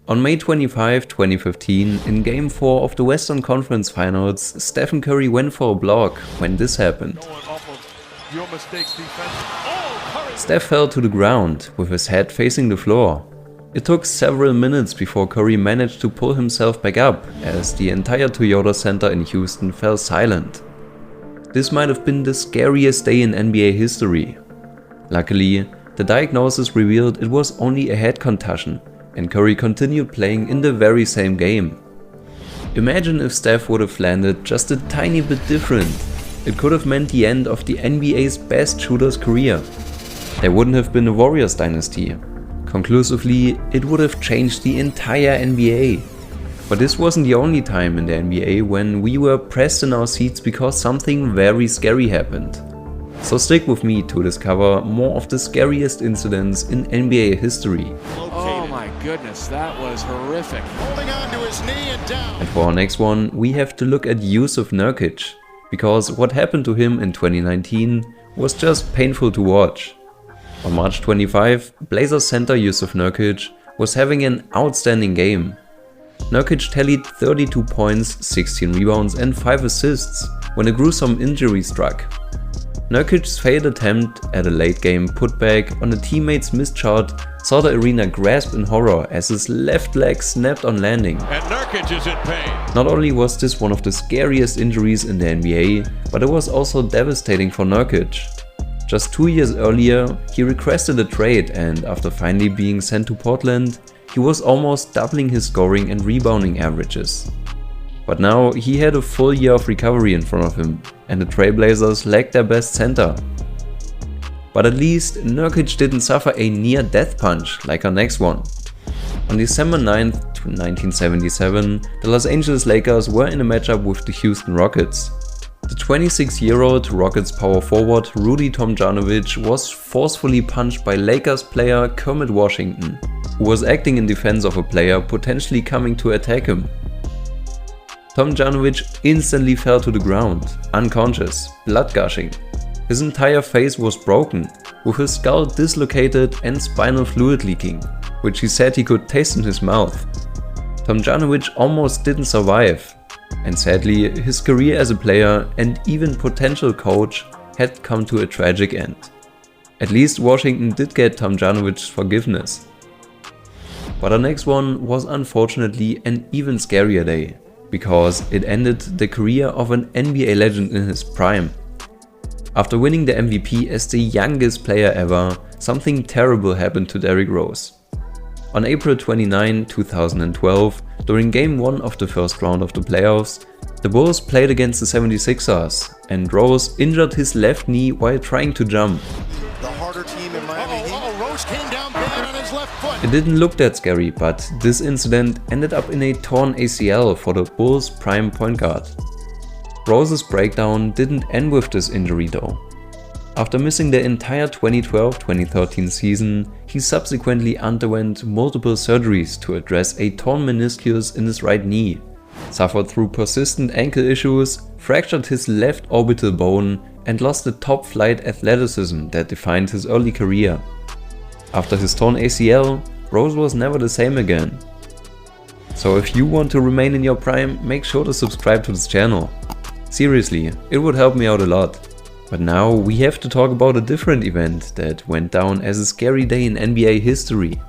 On May 25, 2015, in Game 4 of the Western Conference Finals, Stephen Curry went for a block when this happened. Steph fell to the ground, with his head facing the floor. It took several minutes before Curry managed to pull himself back up, as the entire Toyota Center in Houston fell silent. This might have been the scariest day in NBA history. Luckily, the diagnosis revealed it was only a head concussion, and Curry continued playing in the very same game. Imagine if Steph would have landed just a tiny bit different. It could have meant the end of the NBA's best shooter's career. There wouldn't have been a Warriors dynasty. Conclusively, it would have changed the entire NBA. But this wasn't the only time in the NBA when we were pressed in our seats because something very scary happened. So stick with me to discover more of the scariest incidents in NBA history. Oh my goodness, that was horrific. Holding on to his knee and down. And for our next one, we have to look at 𝘼𝙗𝙤𝙪𝙩 𝙈𝙚, because what happened to him in 2019 was just painful to watch. On March 25, Blazers center 𝘼𝙗𝙤𝙀 𝙈𝙚 was having an outstanding game. Nurkic tallied 32 points, 16 rebounds and 5 assists when a gruesome injury struck. Nurkic's failed attempt at a late game putback on a teammate's missed shot saw the arena grasp in horror as his left leg snapped on landing. And Nurkic is in pain. Not only was this one of the scariest injuries in the NBA, but it was also devastating for Nurkic. Just 2 years earlier, he requested a trade, and after finally being sent to Portland, he was almost doubling his scoring and rebounding averages. But now he had a full year of recovery in front of him, and the Trailblazers lacked their best center. But at least Nurkic didn't suffer a near-death punch like our next one. On December 9th, 1977, the Los Angeles Lakers were in a matchup with the Houston Rockets. The 26-year-old Rockets power forward Rudy Tomjanovich was forcefully punched by Lakers player Kermit Washington, who was acting in defense of a player potentially coming to attack him. Tomjanovich instantly fell to the ground, unconscious, blood gushing. His entire face was broken, with his skull dislocated and spinal fluid leaking, which he said he could taste in his mouth. Tomjanovich almost didn't survive, and sadly his career as a player and even potential coach had come to a tragic end. At least Washington did get Tomjanovich's forgiveness. But our next one was unfortunately an even scarier day, because it ended the career of an NBA legend in his prime. After winning the MVP as the youngest player ever, something terrible happened to Derrick Rose. On April 29, 2012, during Game 1 of the first round of the playoffs, the Bulls played against the 76ers, and Rose injured his left knee while trying to jump. The harder team in Miami. Rose came down bad on his left foot. It didn't look that scary, but this incident ended up in a torn ACL for the Bulls' prime point guard. Rose's breakdown didn't end with this injury though. After missing the entire 2012-2013 season, he subsequently underwent multiple surgeries to address a torn meniscus in his right knee, suffered through persistent ankle issues, fractured his left orbital bone, and lost the top-flight athleticism that defined his early career. After his torn ACL, Rose was never the same again. So if you want to remain in your prime, make sure to subscribe to this channel. Seriously, it would help me out a lot. But now we have to talk about a different event that went down as a scary day in NBA history.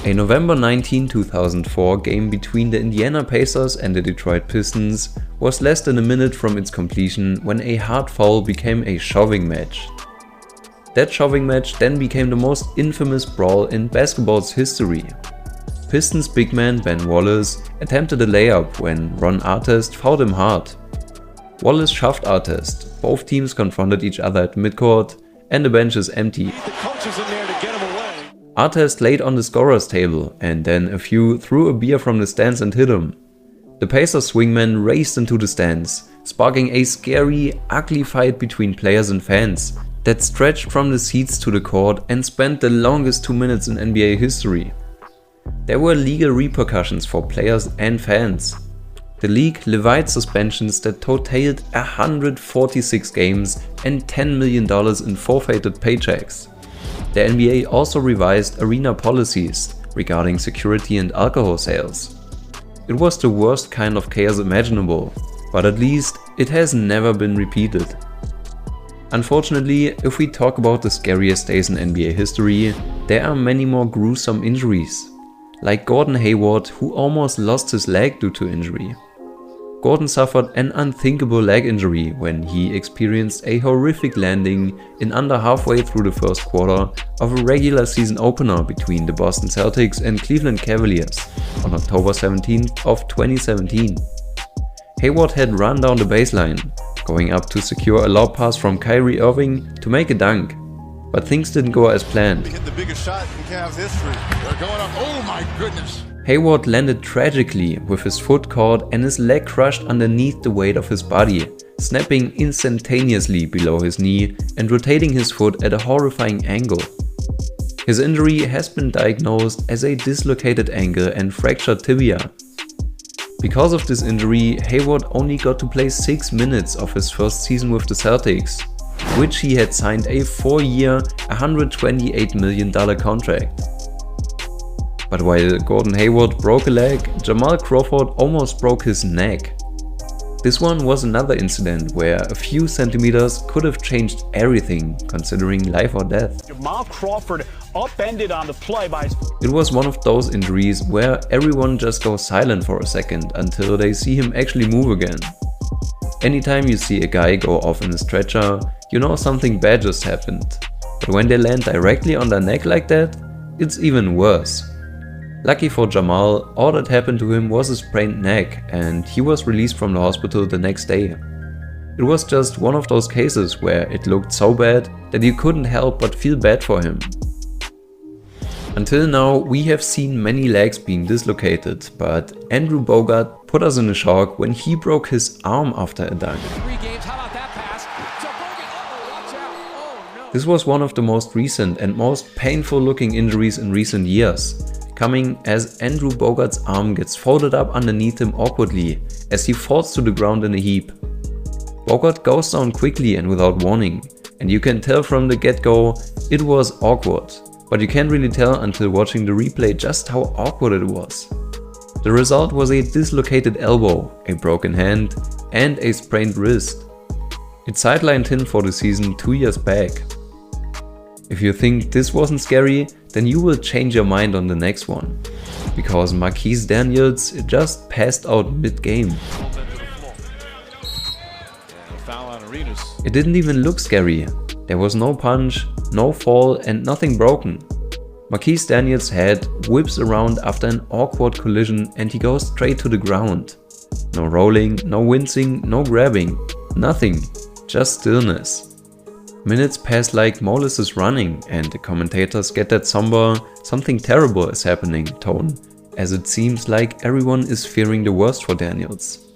A November 19, 2004 game between the Indiana Pacers and the Detroit Pistons was less than a minute from its completion when a hard foul became a shoving match. That shoving match then became the most infamous brawl in basketball's history. Pistons big man Ben Wallace attempted a layup when Ron Artest fouled him hard. Wallace shoved Artest, both teams confronted each other at midcourt, and the bench is empty. Artest laid on the scorer's table, and then a few threw a beer from the stands and hit him. The Pacers swingman raced into the stands, sparking a scary, ugly fight between players and fans that stretched from the seats to the court and spent the longest 2 minutes in NBA history. There were legal repercussions for players and fans. The league levied suspensions that totaled 146 games and $10 million in forfeited paychecks. The NBA also revised arena policies, regarding security and alcohol sales. It was the worst kind of chaos imaginable, but at least it has never been repeated. Unfortunately, if we talk about the scariest days in NBA history, there are many more gruesome injuries, like Gordon Hayward, who almost lost his leg due to injury. Gordon suffered an unthinkable leg injury when he experienced a horrific landing in under halfway through the first quarter of a regular season opener between the Boston Celtics and Cleveland Cavaliers on October 17th of 2017. Hayward had run down the baseline, going up to secure a lob pass from Kyrie Irving to make a dunk, but things didn't go as planned. He hit the biggest shot in Cavs history. They're going up. Oh my goodness. Hayward landed tragically with his foot caught and his leg crushed underneath the weight of his body, snapping instantaneously below his knee and rotating his foot at a horrifying angle. His injury has been diagnosed as a dislocated ankle and fractured tibia. Because of this injury, Hayward only got to play 6 minutes of his first season with the Celtics, which he had signed a 4-year, $128 million contract. But while Gordon Hayward broke a leg, Jamal Crawford almost broke his neck. This one was another incident where a few centimeters could have changed everything, considering life or death. Jamal Crawford upended on the play by his... It was one of those injuries where everyone just goes silent for a second until they see him actually move again. Anytime you see a guy go off in a stretcher, you know something bad just happened. But when they land directly on their neck like that, it's even worse. Lucky for Jamal, all that happened to him was a sprained neck and he was released from the hospital the next day. It was just one of those cases where it looked so bad that you couldn't help but feel bad for him. Until now, we have seen many legs being dislocated, but Andrew Bogut put us in a shock when he broke his arm after a dunk. This was one of the most recent and most painful looking injuries in recent years, coming as Andrew Bogut's arm gets folded up underneath him awkwardly as he falls to the ground in a heap. Bogut goes down quickly and without warning, and you can tell from the get-go it was awkward, but you can't really tell until watching the replay just how awkward it was. The result was a dislocated elbow, a broken hand, and a sprained wrist. It sidelined him for the season 2 years back. If you think this wasn't scary, then you will change your mind on the next one, because 𝘼𝙗 Daniels just passed out mid-game. It didn't even look scary. There was no punch, no fall and nothing broken. 𝘼𝙗 Daniels' head whips around after an awkward collision and he goes straight to the ground. No rolling, no wincing, no grabbing, nothing, just stillness. Minutes pass like Molis is running and the commentators get that somber, something terrible is happening tone, as it seems like everyone is fearing the worst for Daniels.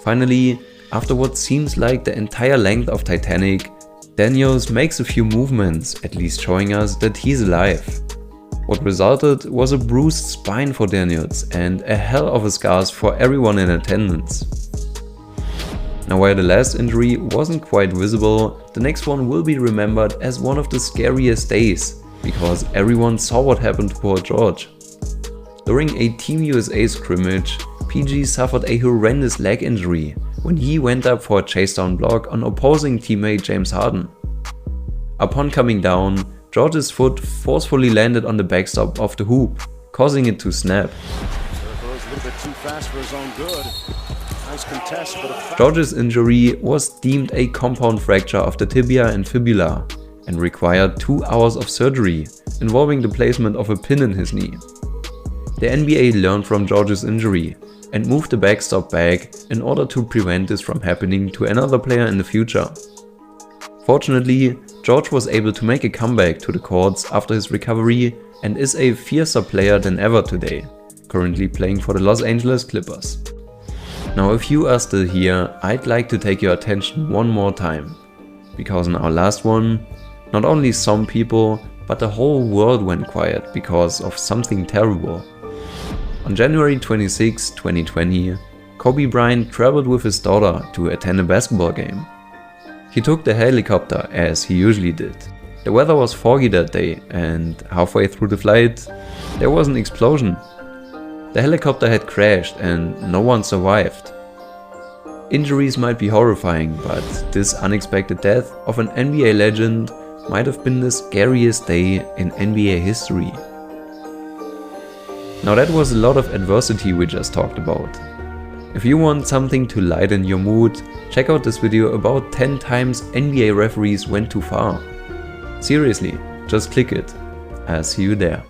Finally, after what seems like the entire length of Titanic, Daniels makes a few movements, at least showing us that he's alive. What resulted was a bruised spine for Daniels and a hell of a scars for everyone in attendance. Now, while the last injury wasn't quite visible, the next one will be remembered as one of the scariest days, because everyone saw what happened to Paul George. During a Team USA scrimmage, PG suffered a horrendous leg injury when he went up for a chase-down block on opposing teammate James Harden. Upon coming down, George's foot forcefully landed on the backstop of the hoop, causing it to snap. George's injury was deemed a compound fracture of the tibia and fibula and required 2 hours of surgery, involving the placement of a pin in his knee. The NBA learned from George's injury and moved the backstop back in order to prevent this from happening to another player in the future. Fortunately, George was able to make a comeback to the courts after his recovery and is a fiercer player than ever today, currently playing for the Los Angeles Clippers. Now, if you are still here, I'd like to take your attention one more time, because in our last one, not only some people, but the whole world went quiet because of something terrible. On January 26, 2020, Kobe Bryant traveled with his daughter to attend a basketball game. He took the helicopter as he usually did. The weather was foggy that day and halfway through the flight, there was an explosion. The helicopter had crashed and no one survived. Injuries might be horrifying, but this unexpected death of an NBA legend might have been the scariest day in NBA history. Now that was a lot of adversity we just talked about. If you want something to lighten your mood, check out this video about 10 times NBA referees went too far. Seriously, just click it. I'll see you there.